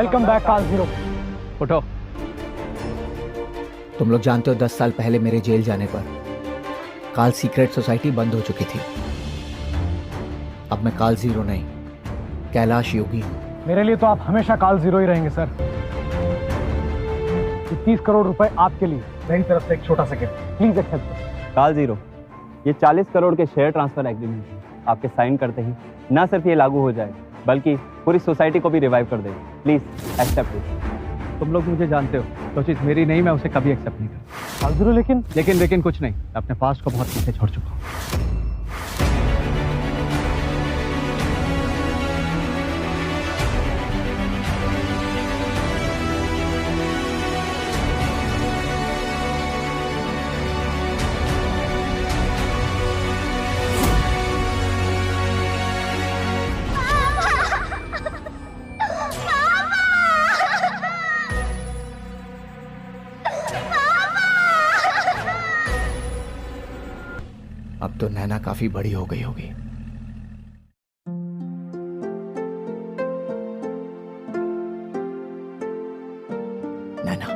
Welcome back काल zero. उठो। तुम लोग जानते हो 10 साल पहले मेरे जेल जाने पर काल सीक्रेट सोसाइटी बंद हो चुकी थी। अब मैं काल जीरो नहीं, कैलाश योगी हूं। मेरे लिए तो आप हमेशा काल जीरो ही रहेंगे सर। 30 करोड़ रुपए आपके लिए, मेरी तरफ से एक छोटा सा गिफ्ट, प्लीज एक्सेप्ट। काल जीरो, ये 40 करोड़ के शेयर ट्रांसफर एग्रीमेंट आपके साइन करते ही न सिर्फ ये लागू हो जाए बल्कि पूरी सोसाइटी को भी रिवाइव कर देगा। Please accept it. तुम लोग मुझे जानते हो, तो चीज मेरी नहीं, मैं उसे कभी एक्सेप्ट नहीं करता। काल जीरो लेकिन कुछ नहीं, मैं अपने पास्ट को बहुत पीछे छोड़ चुका हूँ। अब तो नैना काफी बड़ी हो गई होगी। नैना,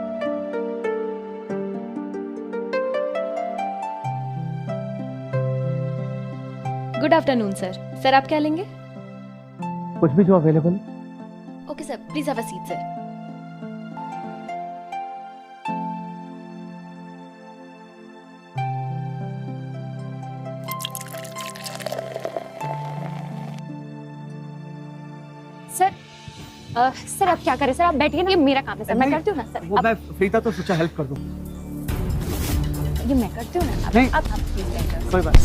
गुड आफ्टरनून सर। सर आप क्या लेंगे? कुछ भी जो available. Okay sir, please have a seat sir. Sir आप क्या करें सर, आप बैठिए ना, ये मेरा काम है सर, मैं करती हूँ ना सर। वो मैं फ्री था तो सोचा हेल्प कर दूं। ये मैं करती हूँ ना। नहीं। आप प्लीज बैठो। कोई बात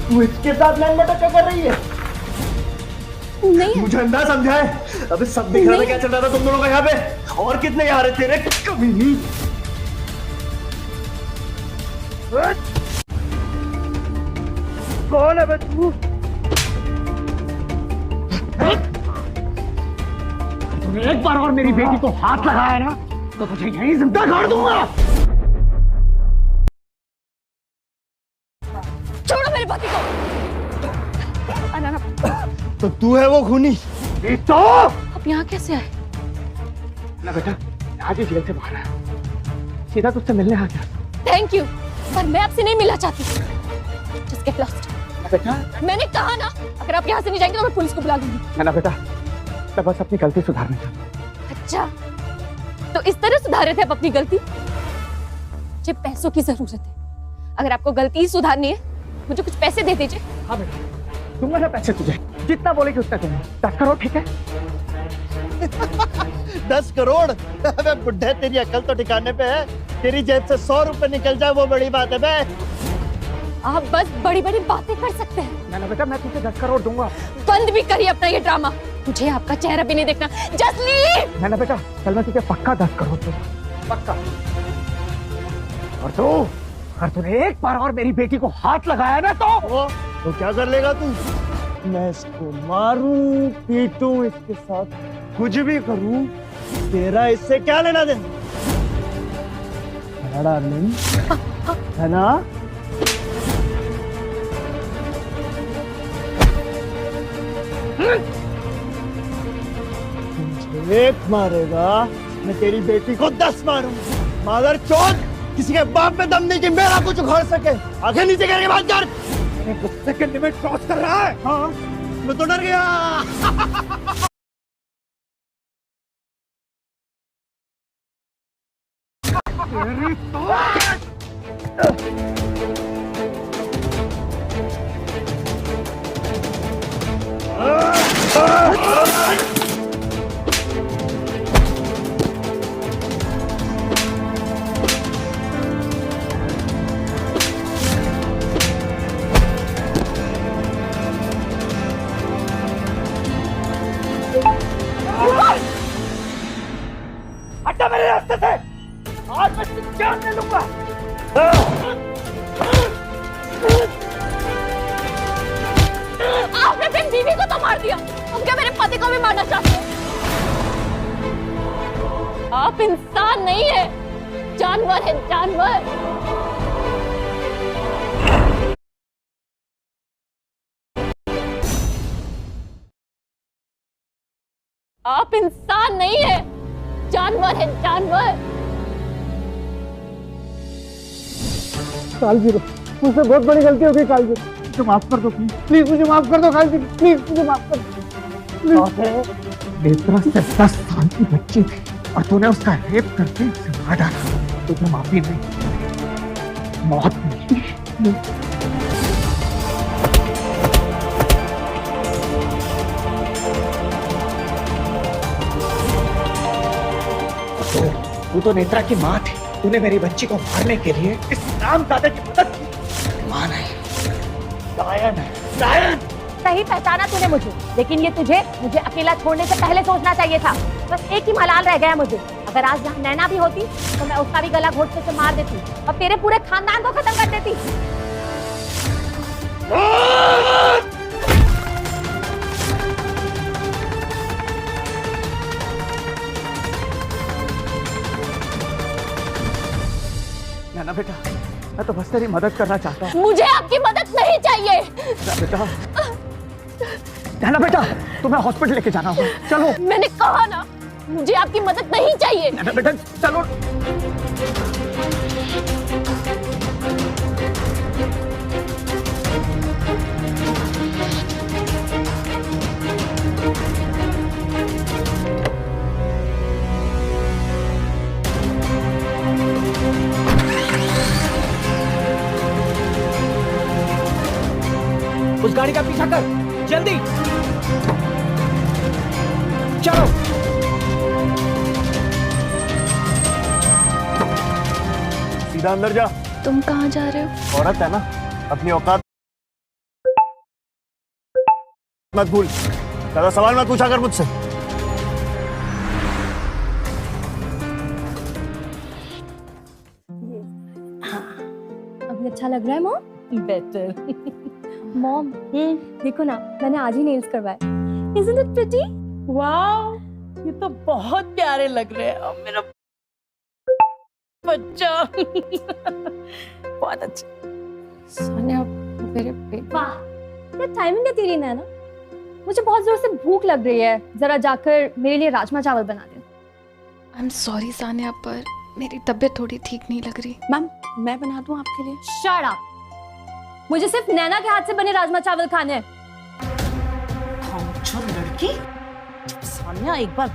तू इसके साथ लैंड बटा क्या कर रही है? नहीं मुझे अंदाज समझाए। अबे सब दिख रहा था क्या चल रहा था तुम दोनों का यहाँ पे। और कितने यहाँ रहे तेरे कभी नहीं। कौन है बे तू? तूने एक बार और मेरी बेटी को हाथ लगाया ना तो तुझे यहीं जिंदा गाड़ दूंगा। छोड़ो मेरे पति को। तो तू है वो खूनी? तो आप यहाँ कैसे आए? ना बेटा, आज ही जेल से बाहर आया, सीधा तुझसे मिलने आ गया। थैंक यू, पर मैं आपसे नहीं मिलना चाहती। Just get lost। बेटा, मैंने कहा ना, अगर आप यहाँ से नहीं जाएंगे तो मैं पुलिस को बुला लूंगी। ना बेटा, मैं बस अपनी गलती सुधारना चाहता हूँ। अच्छा, तो इस तरह सुधारे थे आप अपनी गलती? मुझे पैसों की जरूरत है, अगर आपको गलती ही सुधारनी है मुझे कुछ पैसे दे दीजिए। हाँ बेटा, दूंगा ना पैसे तुझे, जितना बोलेगी उतना दूंगा। 10 करोड़ ठीक है? 10 करोड़? अबे बुड्ढे, तेरी अकल तो ठिकाने पे है। तेरी जेब से 100 रुपए निकल जाए वो बड़ी बात है बे। आप बस बड़ी बड़ी बातें कर सकते हैं। ना बेटा, मैं तुझे 10 करोड़ दूंगा। बंद भी करिए अपना ये ड्रामा, मुझे आपका चेहरा भी नहीं देखना। Just leave. ना बेटा, चल मैं तुझे पक्का 10 करोड़ दूंगा, पक्का। और तूने एक बार और मेरी बेटी को हाथ लगाया ना तो क्या कर लेगा तू? मैं इसको मारूं, पीटूं, इसके साथ कुछ भी करूं, तेरा इससे क्या लेना देना? है डार्लिंग, है ना? एक मारेगा, मैं तेरी बेटी को 10 मारूंगा। मादर चौथ, किसी के बाप में दम नहीं कि मेरा कुछ उखाड़ सके। आगे नीचे करके बात कर। गुस्से के लिमिट क्रॉस कर रहा है। हाँ, मैं तो डर गया। हटा मेरे रास्ते से, आज मैं तुझे जान ले लूंगा। आपने अपनी बीवी को तो मार दिया, अब क्या मेरे पति को भी मारना चाहते हो? आप इंसान नहीं है, जानवर है, जानवर। आप इंसान नहीं है, जानवर है, जानवर। कालजी, मुझसे बहुत बड़ी गलती हो गई कालजी, मुझे माफ कर दो प्लीज, प्लीज मुझे माफ कर दो कालजी, प्लीज मुझे माफ कर दो। नेत्रा से 10 साल की बच्ची थी और तूने उसका रेप करके उसे मार डाला। तुझे माफी नहीं, मौत नहीं। तू तो नेत्रा की माँ थी, तूने मेरी बच्ची को मारने के लिए इस नामजादा की मदद की। मान है, लायन है, लायन। सही पहचाना तूने मुझे, लेकिन ये तुझे मुझे अकेला छोड़ने से पहले सोचना चाहिए था। बस एक ही मलाल रह गया मुझे, अगर आज यहाँ नैना भी होती तो मैं उसका भी गला घोट से मार देती और तेरे पूरे खानदान को खत्म कर देती। नैना बेटा, मैं तो बस तेरी मदद करना चाहता हूँ। मुझे आपकी मदद नहीं चाहिए। बेटा, नैना बेटा, तुम्हें हॉस्पिटल लेके जाना होगा, चलो। मैंने कहा ना, मुझे आपकी मदद नहीं चाहिए। नैना बेटा, चलो। उस गाड़ी का पीछा कर, जल्दी चलो। सीधा अंदर जा। तुम कहाँ जा रहे हो? औरत है ना, अपनी औकात मत भूल। ज्यादा सवाल मत पूछा कर मुझसे। अभी अच्छा लग रहा है मॉम? बेटर। मॉम, देखो ना, मैंने आज ही नेल्स करवाए। Isn't it pretty? वाओ, ये तो बहुत प्यारे लग रहे हैं। अब मेरा बच्चा बहुत अच्छा। सोनिया, मेरे पेट। वाह, क्या टाइमिंग है तेरी नैना। मुझे बहुत जोर से भूख लग रही है, जरा जाकर मेरे लिए राजमा चावल बना दे। आई एम सॉरी सानिया, पर मेरी तबीयत थोड़ी ठीक नहीं लग रही। मैम, मैं बना दूं आपके लिए? Shut up! मुझे सिर्फ नैना के हाथ से बने राजमा चावल खाने हैं। जो लड़की, जब सानिया एक बार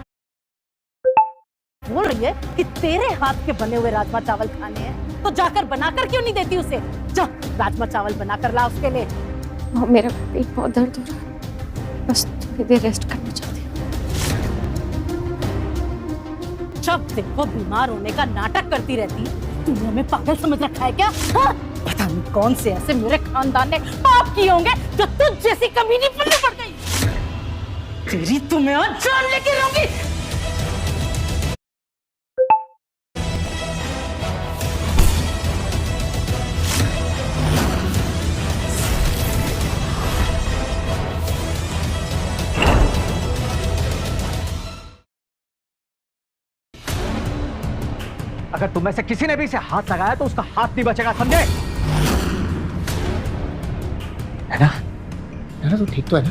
बोल रही है कि तेरे हाथ के बने हुए राजमा चावल खाने हैं, तो जाकर बनाकर क्यों नहीं देती उसे? जा, राजमा चावल बनाकर ला उसके लिए। मेरा पेट बहुत दर्द हो रहा है, बस थोड़ी देर रेस्ट करना चाहती हूँ। जब देखो बीमार होने का नाटक करती रहती है। तूने हमें पागल समझ रखा है क्या? हाँ? पता नहीं कौन से ऐसे मेरे खानदान ने पाप किए होंगे जो तुझ जैसी कमीनी पल्ले पड़ गई। तेरी तुम्हें आज जान लेके रहूंगी। अगर तुम में से किसी ने भी इसे हाथ लगाया तो उसका हाथ नहीं बचेगा, समझे? है ना? तू ठीक तो है ना?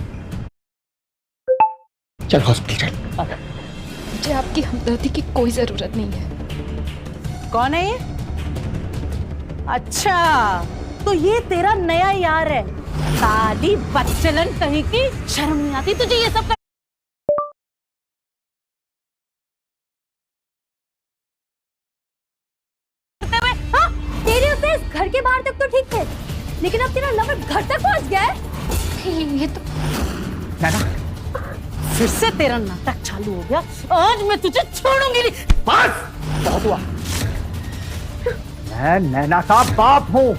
चल हॉस्पिटल। मुझे आपकी हमदर्दी की कोई जरूरत नहीं है। कौन है ये? अच्छा, तो ये तेरा नया यार है। साली बच्चलन कहीं की, शर्म नहीं आती तुझे ये सब? तेरे उसे इस घर के बाहर तक तो ठीक थे, लेकिन अब तेरा लवर घर तक पहुंच गया है। ये तो नैना, फिर से तेरा नाटक चालू हो गया। आज मैं तुझे छोड़ूंगी नहीं। बस बहुत हुआ। मैं नैना का बाप हूँ।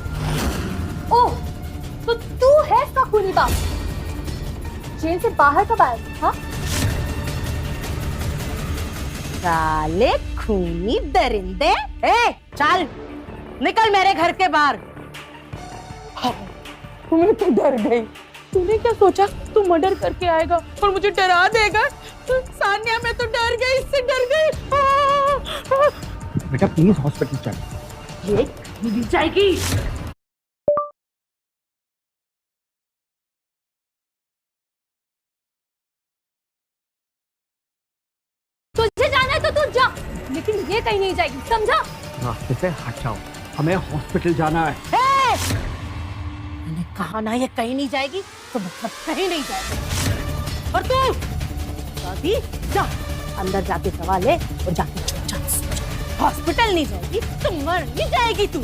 ओह, तो तू है इसका खूनी बाप। जेल से बाहर कब आया? हाँ, साले खूनी दरिंदे। ए, चल निकल मेरे घर के बाहर। मैं तो डर गई। तूने क्या सोचा तू मर्डर करके आएगा और मुझे डरा देगा? सानिया, मैं तो डर गई, इससे डर गई। बेटा प्लीज हॉस्पिटल चल। ये मिल जाएगी। ये कहीं नहीं जाएगी, समझा? रास्ते से हट जाओ, हमें हॉस्पिटल जाना है। मैंने कहा ना ये कहीं नहीं जाएगी, तो मतलब कहीं नहीं जाएगी। और तू दादी जा, अंदर जाके दवा ले और जाके चुपचाप सो जा। हॉस्पिटल नहीं जाएगी तो मर नहीं जाएगी तू।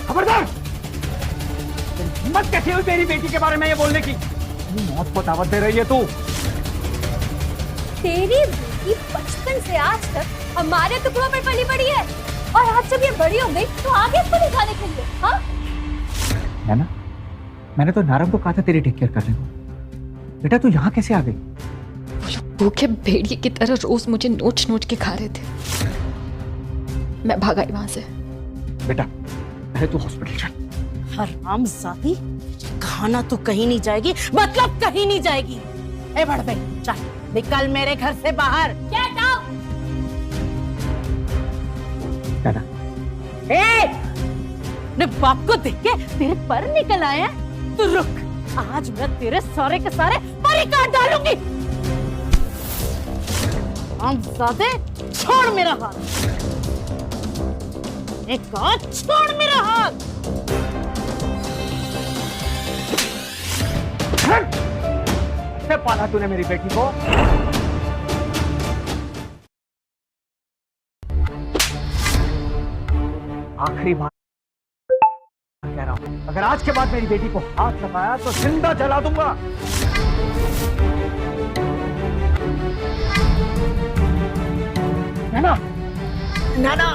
खबरदार! हिम्मत कैसे हुई तेरी बेटी के बारे में ये बोलने की? मौत को दावत दे रही है तू। तेरी बेटी बचपन से आज तक हमारे टुकड़ों पर पली बड़ी है, और आज जब ये बड़ी हो गई तो आगे इसको ले जाने के लिए, हाँ? नैना, मैंने तो नारंग को कहा था तेरी टेक केयर करने को। बेटा तू यहाँ कैसे आ गई? भूखे भेड़िए की तरह रोज मुझे नोच नोच के खा रहे थे। मैं भाग आई वहां से। बेटा पहले तू हॉस्पिटल चल। हरामजादी, खाना तो कहीं नहीं जाएगी, मतलब कहीं नहीं जाएगी। ए बड़बे, चल निकल मेरे घर से बाहर। Get out! नैना, अपने बाप को देख के तेरे पर निकल आए हैं? तू रुक, आज मैं तेरे सारे के सारे पर ही काट डालूंगी। हरामजादे, छोड़ मेरा हाथ। एक कहा छोड़ मेरा हाथ। कैसे पाला तूने मेरी बेटी को? आखिरी बार कह रहा हूं, अगर आज के बाद मेरी बेटी को हाथ लगाया तो जिंदा जला दूंगा। नैना, नैना,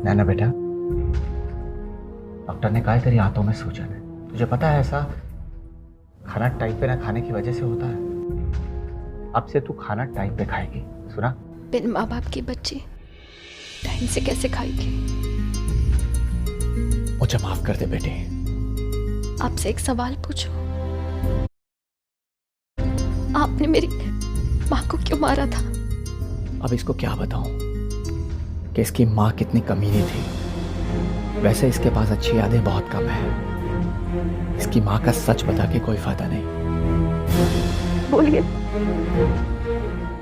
नैना बेटा, डॉक्टर ने कहा है तेरी आंतों में सूजन है। तुझे पता है ऐसा खाना टाइम पे ना खाने की वजह से होता है। अब से तू खाना टाइम पे खाएगी, सुना? बिन माँ बाप की बच्ची टाइम से कैसे खाएगी? मुझे माफ कर दे बेटे। आपसे एक सवाल पूछूं? आपने मेरी माँ को क्यों मारा था? अब इसको क्या बताऊं कि इसकी माँ कितनी कमीनी थी। वैसे इसके पास अच्छी यादें बहुत कम है। इसकी माँ का सच बता के कोई फायदा नहीं। बोलिए,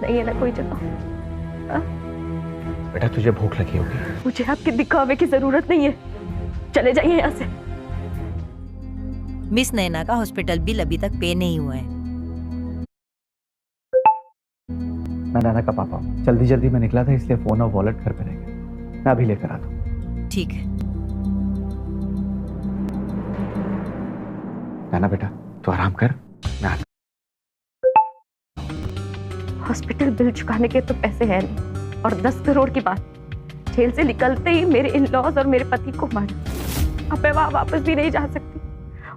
नहीं है ना कोई जगह? बेटा तुझे भूख लगी होगी। मुझे आपके दिखावे की जरूरत नहीं है, चले जाइए यहाँ से। मिस नैना का हॉस्पिटल बिल अभी तक पे नहीं हुआ है। मैं नैना का पापा हूँ। जल्दी जल्दी में निकला था इसलिए फोन और वॉलेट घर पे रह गया। मैं अभी लेकर आता हूँ। ठीक है। नैना बेटा तू आराम कर, मैं आता। हॉस्पिटल बिल चुकाने के तो पैसे हैं नहीं, और 10 करोड़ की बात। जेल से निकलते ही मेरे इन-लॉज और मेरे पति को मारा। अब मैं वहां वापस भी नहीं जा सकती,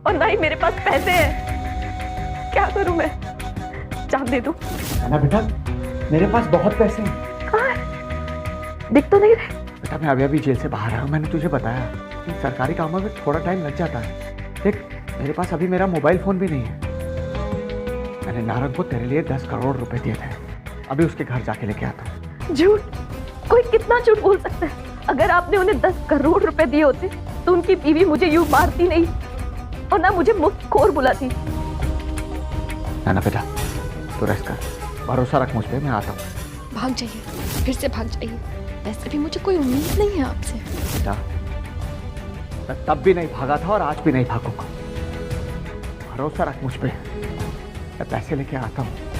और ना ही मेरे पास पैसे हैं। क्या करूं मैं? जान दे दूं? नैना बेटा मेरे पास बहुत पैसे हैं। कहाँ है? दिख तो नहीं रहे। बेटा मैं अभी जेल से बाहर आया हूँ। मैंने तुझे बताया कि सरकारी कामों में थोड़ा टाइम लग जाता है। देख मेरे पास अभी मेरा मोबाइल फोन भी नहीं है। मैंने नारंग को तेरे लिए 10 करोड़ रुपए दिए थे। अभी उसके घर जाके लेके आता हूँ। झूठ? कोई कितना झूठ बोल सकता है? अगर आपने उन्हें 10 करोड़ रुपए दिए होते तो उनकी बीवी मुझे यूं मारती नहीं, और ना मुझे मुफ्तखोर बुलाती। ना बेटा तू रेस्ट कर, भरोसा रख मुझ पे, मैं आता हूँ। भाग जाइए, फिर से भाग जाइए। वैसे भी मुझे कोई उम्मीद नहीं है आपसे। बेटा मैं तब भी नहीं भागा था और आज भी नहीं भागूंगा। भरोसा रख मुझ पे, मैं पैसे लेके आता हूँ।